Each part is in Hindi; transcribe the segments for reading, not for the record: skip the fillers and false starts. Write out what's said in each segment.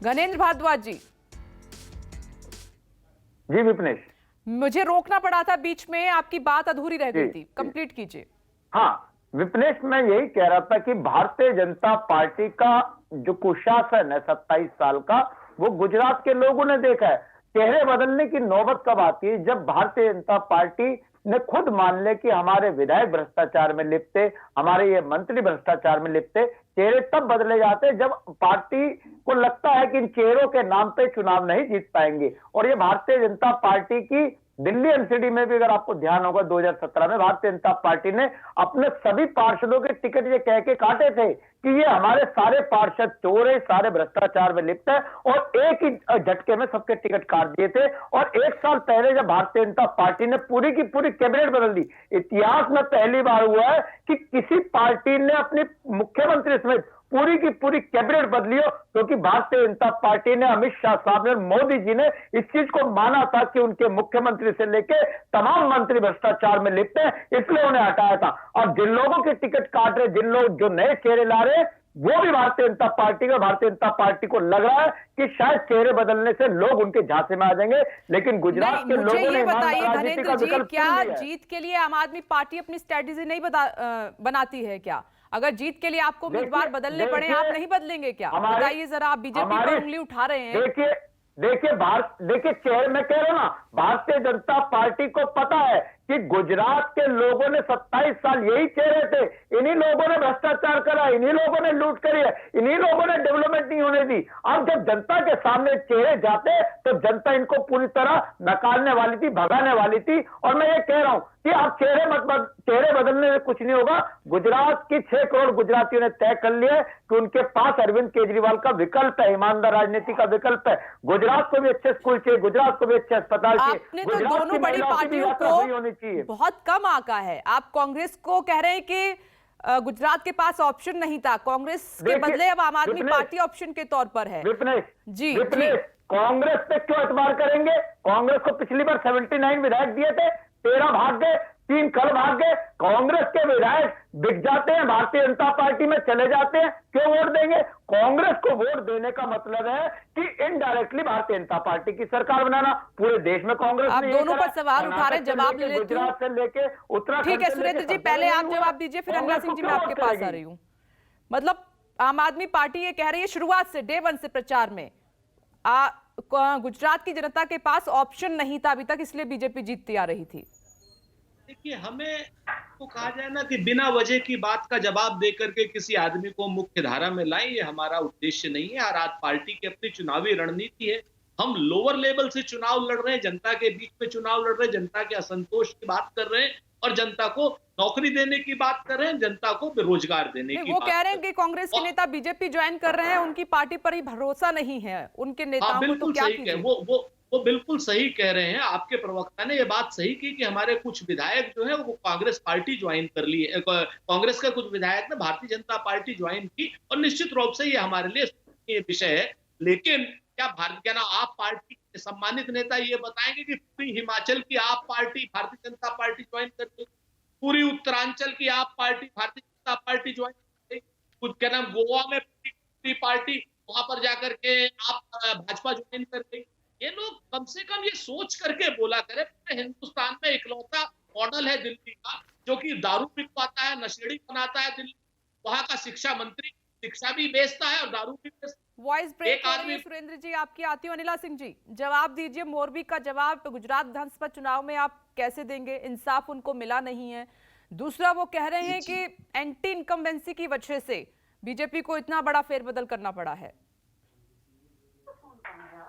गणेंद्र भारद्वाज जी। जी विपनेश, मुझे रोकना पड़ा था बीच में, आपकी बात अधूरी रह गई थी, जी। कंप्लीट कीजिए। हाँ विपनेश, मैं यही कह रहा था कि भारतीय जनता पार्टी का जो कुशासन है 27 साल का, वो गुजरात के लोगों ने देखा है। चेहरे बदलने की नौबत कब आती है? जब भारतीय जनता पार्टी ने खुद मान ले कि हमारे विधायक भ्रष्टाचार में लिप्त थे, हमारे ये मंत्री भ्रष्टाचार में लिप्त थे। चेहरे तब बदले जाते हैं जब पार्टी को लगता है कि इन चेहरों के नाम पे चुनाव नहीं जीत पाएंगे। और ये भारतीय जनता पार्टी की दिल्ली एनसीडी में भी, अगर आपको ध्यान होगा, 2017 में भारतीय जनता पार्टी ने अपने सभी पार्षदों के टिकट ये कह के काटे थे कि ये हमारे सारे पार्षद चोर है, सारे भ्रष्टाचार में लिप्त है, और एक ही झटके में सबके टिकट काट दिए थे। और एक साल पहले जब भारतीय जनता पार्टी ने पूरी की पूरी कैबिनेट बदल दी, इतिहास में पहली बार हुआ है कि किसी पार्टी ने अपनी मुख्यमंत्री समेत पूरी की पूरी कैबिनेट बदली हो, क्योंकि भारतीय जनता पार्टी ने, अमित शाह साहब ने, मोदी जी ने इस चीज को माना था कि उनके मुख्यमंत्री से लेके तमाम मंत्री भ्रष्टाचार में लिप्त हैं, इसलिए उन्हें हटाया था। और जिन लोगों के टिकट काट रहे, जिन लोग जो नए चेहरे ला रहे, वो भी भारतीय जनता पार्टी का, भारतीय जनता पार्टी को लग रहा है कि शायद चेहरे बदलने से लोग उनके झांसे में आ जाएंगे। लेकिन गुजरात के लोगों ने बताइए धनेंद्र जी, क्या क्या जीत के लिए आम आदमी पार्टी अपनी स्ट्रेटेजी नहीं बनाती है क्या? अगर जीत के लिए आपको उम्मीदवार बदलने पड़े, आप नहीं बदलेंगे क्या? बताइए जरा, आप बीजेपी पर उंगली उठा रहे हैं। देखिए चेहरे में कह रहा हूं ना, भारतीय जनता पार्टी को पता है कि गुजरात के लोगों ने 27 साल यही चेहरे थे, इन्हीं लोगों ने भ्रष्टाचार करा, इन्हीं लोगों ने लूट करी है, इन्हीं लोगों ने डेवलपमेंट नहीं होने दी। अब जब जनता के सामने चेहरे जाते तो जनता इनको पूरी तरह नकारने वाली थी, भगाने वाली थी। और मैं ये कह रहा हूं कि आप चेहरे बदलने में कुछ नहीं होगा। गुजरात की 6 करोड़ गुजरातियों ने तय कर लिया है कि उनके पास अरविंद केजरीवाल का विकल्प है, ईमानदार राजनीति का विकल्प है। गुजरात को भी अच्छे स्कूल चाहिए, गुजरात को भी अच्छे अस्पताल चाहिए। आपने तो दोनों बड़ी पार्टियों को बहुत कम आंका है। आप कांग्रेस को कह रहे हैं कि गुजरात के पास ऑप्शन नहीं था, कांग्रेस के बदले अब आम आदमी पार्टी ऑप्शन के तौर पर है। जी, कांग्रेस पे क्यों एतबार करेंगे? कांग्रेस को पिछली बार 79 विधायक दिए थे, 13 भाग गए, 3 कल भाग गए। कांग्रेस के विधायक बिक जाते हैं, भारतीय जनता पार्टी में चले जाते हैं, क्यों वोट देंगे? कांग्रेस को वोट देने का मतलब है कि इनडायरेक्टली भारतीय जनता पार्टी की सरकार बनाना। पूरे देश में कांग्रेस आप दोनों पर सवाल उठा रहे, जवाब ले लेती हूं। गुजरात से लेके उत्तराखंड, ठीक है सुरेंद्र जी, पहले आप जवाब दीजिए, फिर अनुराग सिंह जी मैं आपके पास आ रही हूँ। मतलब आम आदमी पार्टी ये कह रही है शुरुआत से, डे 1 से प्रचार में गुजरात की जनता के पास ऑप्शन नहीं था अभी तक, इसलिए बीजेपी जीतती आ रही थी। देखिए, हमें तो कहा जाए ना कि बिना वजह की बात का जवाब देकर के किसी आदमी को मुख्य धारा में लाएं, ये हमारा उद्देश्य नहीं है। हर आज पार्टी की अपनी चुनावी रणनीति है। हम लोअर लेवल से चुनाव लड़ रहे हैं, जनता के बीच में चुनाव लड़ रहे हैं, जनता के असंतोष की बात कर रहे हैं और जनता को नौकरी देने की बात कर रहे हैं, जनता को बेरोजगार देने की बात। वो कह रहे हैं कि कांग्रेस के नेता बीजेपी ज्वाइन कर रहे हैं, उनकी पार्टी पर ही भरोसा नहीं है उनके नेताओं को, तो क्या कीजिए? वो बिल्कुल सही कह रहे हैं। आपके प्रवक्ता ने ये बात सही की कि हमारे कुछ विधायक जो है वो कांग्रेस पार्टी ज्वाइन कर ली है। कांग्रेस के कुछ विधायक ने भारतीय जनता पार्टी ज्वाइन की, और निश्चित रूप से ये हमारे लिए विषय है। लेकिन क्या ना आप पार्टी के सम्मानित नेता ये बताएंगे कि पूरी हिमाचल की आप party Bharatiya Janata party join कर गई, पूरी उत्तरांचल की आप party Bharatiya Janata party join कर गई, कुछ क्या नाम गोवा में पूरी पार्टी वहां पर जाकर के आप भाजपा ज्वाइन कर गई। ये लोग कम से कम ये सोच करके बोला करें, हिंदुस्तान में इकलौता मॉडल है दिल्ली का, जो कि दारू बिकवाता है, नशेड़ी बनाता है दिल्ली। वहां का शिक्षा मंत्री शिक्षा भी बेचता है और दारू भी बेचता है। वॉइस ब्रेक हो रही है सुरेंद्र जी, आपकी आती हूँ। अनिला सिंह जी जवाब दीजिए, मोरबी का जवाब गुजरात विधानसभा चुनाव में आप कैसे देंगे? इंसाफ उनको मिला नहीं है। दूसरा, वो कह रहे हैं कि एंटी इनकम्बेंसी की वजह से बीजेपी को इतना बड़ा फेरबदल करना पड़ा है।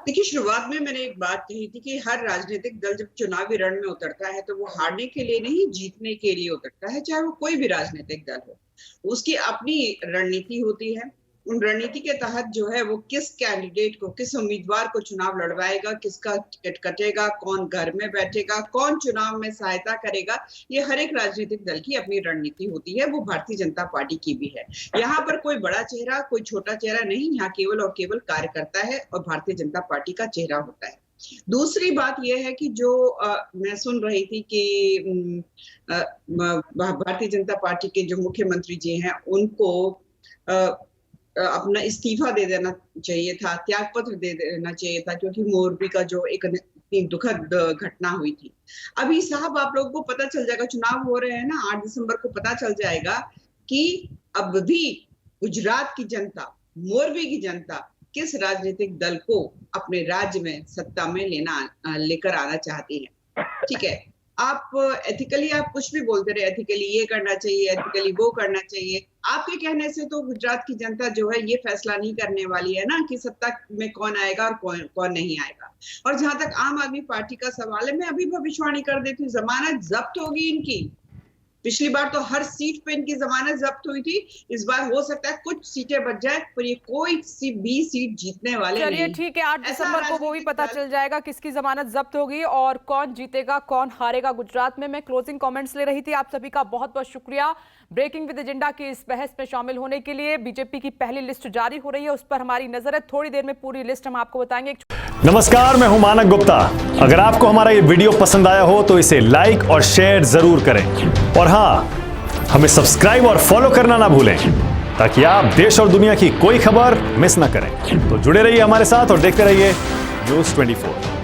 देखिए, शुरुआत में मैंने एक बात कही थी कि हर राजनीतिक दल जब चुनावी रण में उतरता है तो वो हारने के लिए नहीं, जीतने के लिए उतरता है, चाहे वो कोई भी राजनीतिक दल हो। उसकी अपनी रणनीति होती है। उन रणनीति के तहत जो है वो किस कैंडिडेट को, किस उम्मीदवार को चुनाव लड़वाएगा, किसका टिकट कटेगा, कौन घर में बैठेगा, कौन चुनाव में सहायता करेगा, ये हर एक राजनीतिक दल की अपनी रणनीति होती है। वो भारतीय जनता पार्टी की भी है। यहाँ पर कोई बड़ा चेहरा, कोई छोटा चेहरा नहीं, यहाँ केवल और केवल कार्यकर्ता है और भारतीय जनता पार्टी का चेहरा होता है। दूसरी बात यह है कि जो मैं सुन रही थी कि भारतीय जनता पार्टी के जो मुख्यमंत्री जी हैं उनको अपना इस्तीफा दे देना चाहिए था, त्यागपत्र दे देना चाहिए था, क्योंकि मोरबी का जो एक इतनी दुखद घटना हुई थी। अभी साहब आप लोगों को पता चल जाएगा, चुनाव हो रहे हैं ना, 8 दिसंबर को पता चल जाएगा कि अब भी गुजरात की जनता, मोरबी की जनता किस राजनीतिक दल को अपने राज्य में सत्ता में लेकर आना चाहती है। ठीक है, आप एथिकली आप कुछ भी बोलते रहे, एथिकली ये करना चाहिए, एथिकली वो करना चाहिए, आपके कहने से तो गुजरात की जनता जो है ये फैसला नहीं करने वाली है ना कि सत्ता में कौन आएगा और कौन नहीं आएगा। और जहां तक आम आदमी पार्टी का सवाल है, मैं अभी भविष्यवाणी कर देती हूँ, जमानत जब्त होगी इनकी। पिछली बार तो हर सीट पे इनकी जमानत जब्त हुई थी, इस बार हो सकता है कुछ सीटें बच जाए, पर ये कोई भी सीट जीतने वाले नहीं। चलिए ठीक है, 8 दिसंबर को वो भी पता चल जाएगा किसकी जमानत जब्त होगी और कौन जीतेगा कौन हारेगा गुजरात में। मैं क्लोजिंग कमेंट्स ले रही थी। आप सभी का बहुत बहुत शुक्रिया ब्रेकिंग विद एजेंडा की इस बहस में शामिल होने के लिए। बीजेपी की पहली लिस्ट जारी हो रही है, उस पर हमारी नजर है। थोड़ी देर में पूरी लिस्ट हम आपको बताएंगे। नमस्कार, मैं हूं मानक गुप्ता। अगर आपको हमारा ये वीडियो पसंद आया हो तो इसे लाइक और शेयर जरूर करें, और हाँ, हमें सब्सक्राइब और फॉलो करना ना भूलें ताकि आप देश और दुनिया की कोई खबर मिस ना करें। तो जुड़े रहिए हमारे साथ और देखते रहिए न्यूज़ 24।